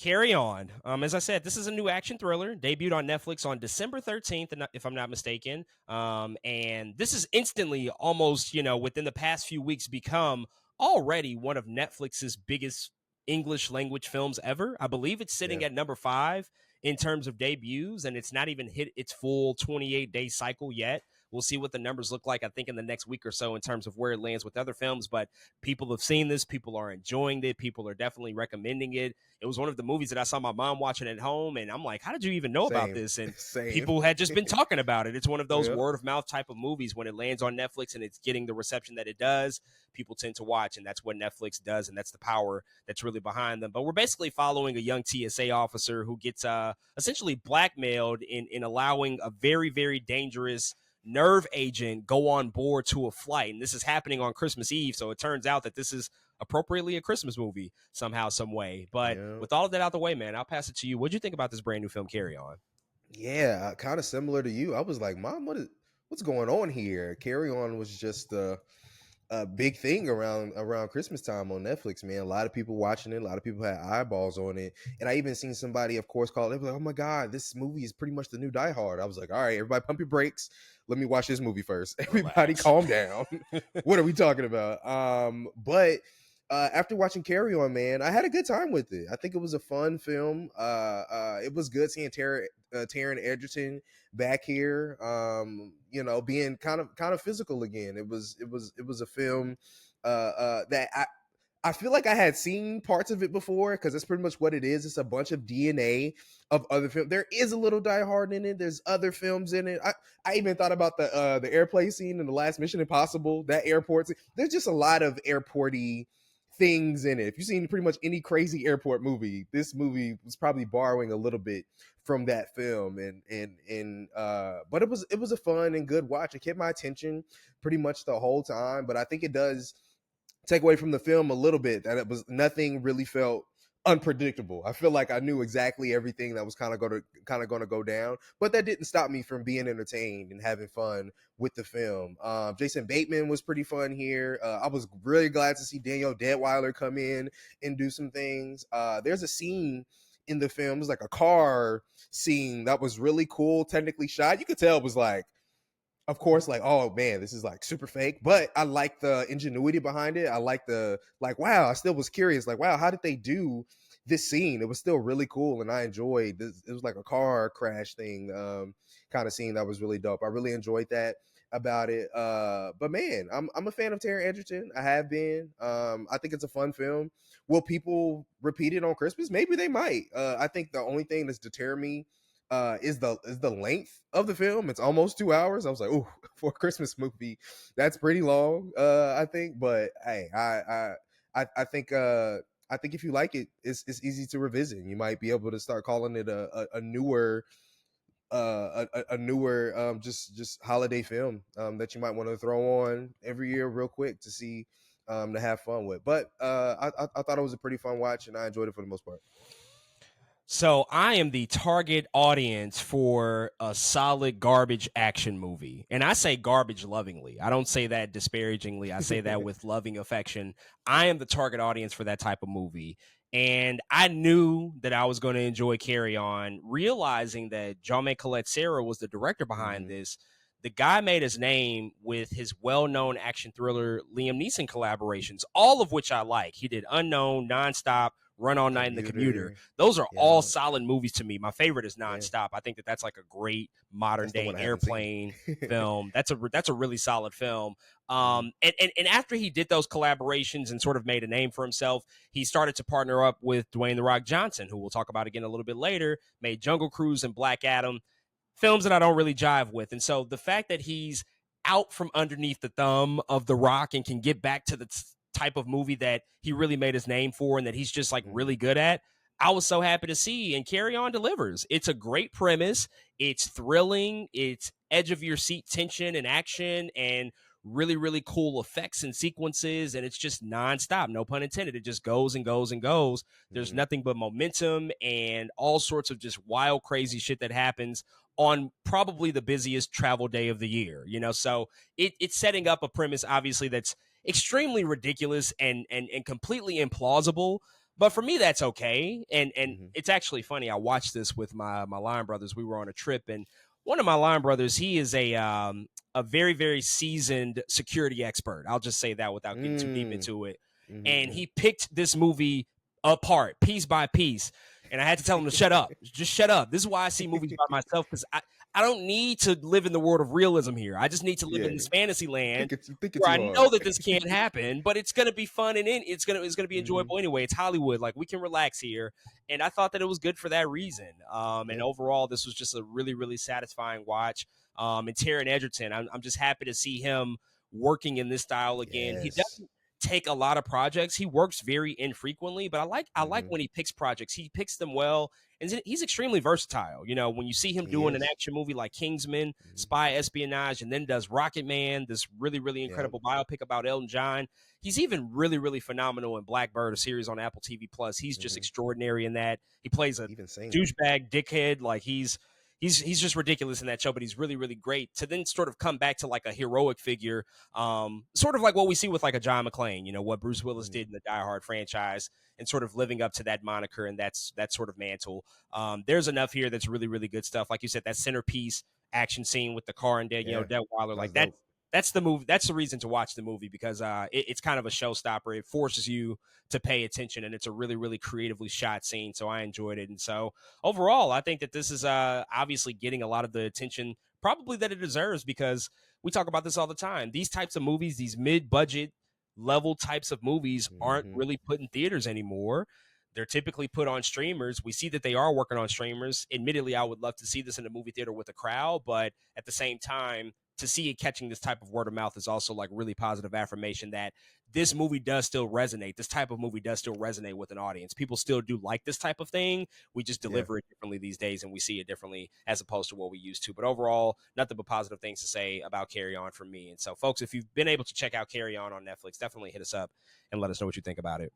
Carry On. As I said, this is a new action thriller, debuted on Netflix on December 13th, if I'm not mistaken. And this is instantly, almost, within the past few weeks, become already one of Netflix's biggest English language films ever. I believe it's sitting Yeah. at number 5 in terms of debuts, and it's not even hit its full 28-day cycle yet. We'll see what the numbers look like, I think, in the next week or so in terms of where it lands with other films. But people have seen this. People are enjoying it. People are definitely recommending it. It was one of the movies that I saw my mom watching at home, and I'm like, how did you even know about Same. this? And Same. people had just been talking about it. It's one of those Yep. word of mouth type of movies. When it lands on Netflix and it's getting the reception that it does, people tend to watch, and that's what Netflix does, and that's the power that's really behind them. But we're basically following a young TSA officer who gets essentially blackmailed in allowing a very, very dangerous nerve agent go on board to a flight. And this is happening on Christmas Eve, so it turns out that this is appropriately a Christmas movie somehow, some way. But Yeah. with all of that out the way, man, I'll pass it to you. What'd you think about this brand new film, Carry On? Yeah, kind of similar to you. I was like, Mom, what's going on here? Carry On was just a big thing around Christmas time on Netflix, man. A lot of people watching it, a lot of people had eyeballs on it. And I even seen somebody, of course, call it like, oh my God, this movie is pretty much the new Die Hard. I was like, all right, everybody pump your brakes. Let me watch this movie first. Everybody Relax. calm down. What are we talking about? But after watching Carry On, man, I had a good time with it. I think it was a fun film. It was good seeing Taron Edgerton back here. Being kind of physical again. It was a film that I feel like I had seen parts of it before, because that's pretty much what it is. It's a bunch of DNA of other films. There is a little Die Hard in it. There's other films in it. I even thought about the airplane scene in the last Mission Impossible, that airport scene. There's just a lot of airporty things in it. If you've seen pretty much any crazy airport movie, this movie was probably borrowing a little bit from that film. But it was a fun and good watch. It kept my attention pretty much the whole time. But I think it does take away from the film a little bit, that it was nothing really felt unpredictable. I feel like I knew exactly everything that was kind of going to go down, but that didn't stop me from being entertained and having fun with the film. Jason Bateman was pretty fun here. I was really glad to see Daniel Deadweiler come in and do some things. There's a scene in the film, it was like a car scene that was really cool, technically shot. You could tell it was like, of course, like, oh man, this is like super fake, but I like the ingenuity behind it. I like wow, I still was curious, like, wow, how did they do this scene? It was still really cool, and I enjoyed this. It was like a car crash thing, kind of scene that was really dope. I really enjoyed that about it. But man, I'm a fan of Taron Egerton. I have been. I think it's a fun film. Will people repeat it on Christmas? Maybe they might. I think the only thing that's deterred me is the length of the film. It's almost 2 hours. I was like, oh, for a Christmas movie, that's pretty long. I think, but hey, I think if you like it, it's easy to revisit. You might be able to start calling it a newer just holiday film that you might want to throw on every year real quick to see, to have fun with. But I thought it was a pretty fun watch, and I enjoyed it for the most part. So I am the target audience for a solid garbage action movie. And I say garbage lovingly. I don't say that disparagingly. I say that with loving affection. I am the target audience for that type of movie. And I knew that I was going to enjoy Carry On, realizing that Jaume Colette Serra was the director behind this. The guy made his name with his well-known action thriller Liam Neeson collaborations, all of which I like. He did Unknown, Nonstop, Run All Night, and The Commuter. Those are all solid movies to me. My favorite is Nonstop. I think that's like a great modern day airplane film. That's a really solid film. And after he did those collaborations and sort of made a name for himself, he started to partner up with Dwayne The Rock Johnson, who we'll talk about again a little bit later, made Jungle Cruise and Black Adam, films that I don't really jive with. And so the fact that he's out from underneath the thumb of The Rock and can get back to the type of movie that he really made his name for and that he's just like really good at, I was so happy to see. And Carry On delivers. It's a great premise. It's thrilling. It's edge of your seat tension and action and really, really cool effects and sequences. And it's just nonstop, no pun intended. It just goes and goes and goes. There's nothing but momentum and all sorts of just wild, crazy shit that happens on probably the busiest travel day of the year, So it's setting up a premise, obviously, that's extremely ridiculous and completely implausible. But for me, that's okay. And Hmm. it's actually funny. I watched this with my line brothers. We were on a trip, and one of my line brothers, he is a very very seasoned security expert. I'll just say that without getting too deep Mm. into it. And Hmm. he picked this movie apart, piece by piece. And I had to tell him to shut up. Just shut up. This is why I see movies by myself, because I don't need to live in the world of realism here. I just need to live Yeah, in this fantasy land you think it's where too I hard. know that this can't happen, but it's gonna be fun and it's gonna be Hmm. enjoyable anyway. It's Hollywood, like we can relax here, and I thought that it was good for that reason. And Yeah. overall, this was just a really really satisfying watch. And Taron Edgerton, I'm just happy to see him working in this style again. He Yes. doesn't take a lot of projects. He works very infrequently, but I like Hmm. when he picks projects. He picks them well, and he's extremely versatile. You know, when you see him He doing an is. action movie like Kingsman, Hmm. spy espionage, and then does Rocket Man, this really really Yep. incredible biopic about Elton John. He's even really really phenomenal in Blackbird, a series on Apple TV Plus. He's just Hmm. extraordinary in that. He plays a Even singing. douchebag dickhead, like he's just ridiculous in that show, but he's really really great to then sort of come back to like a heroic figure, sort of like what we see with like a John McClane, what Bruce Willis Hmm. did in the Die Hard franchise, and sort of living up to that moniker and that's that sort of mantle. There's enough here that's really really good stuff, like you said, that centerpiece action scene with the car and Dead, Yeah, Dead Wilder, that's like that. dope. That's the movie. That's the reason to watch the movie, because it's kind of a showstopper. It forces you to pay attention, and it's a really, really creatively shot scene. So I enjoyed it, and so overall, I think that this is obviously getting a lot of the attention probably that it deserves, because we talk about this all the time. These types of movies, these mid-budget level types of movies, aren't Hmm. really put in theaters anymore. They're typically put on streamers. We see that they are working on streamers. Admittedly, I would love to see this in a movie theater with a crowd, but at the same time, to see it catching this type of word of mouth is also like really positive affirmation that this movie does still resonate. This type of movie does still resonate with an audience. People still do like this type of thing. We just Yeah. deliver it differently these days, and we see it differently as opposed to what we used to. But overall, nothing but positive things to say about Carry On from me. And so, folks, if you've been able to check out Carry On Netflix, definitely hit us up and let us know what you think about it.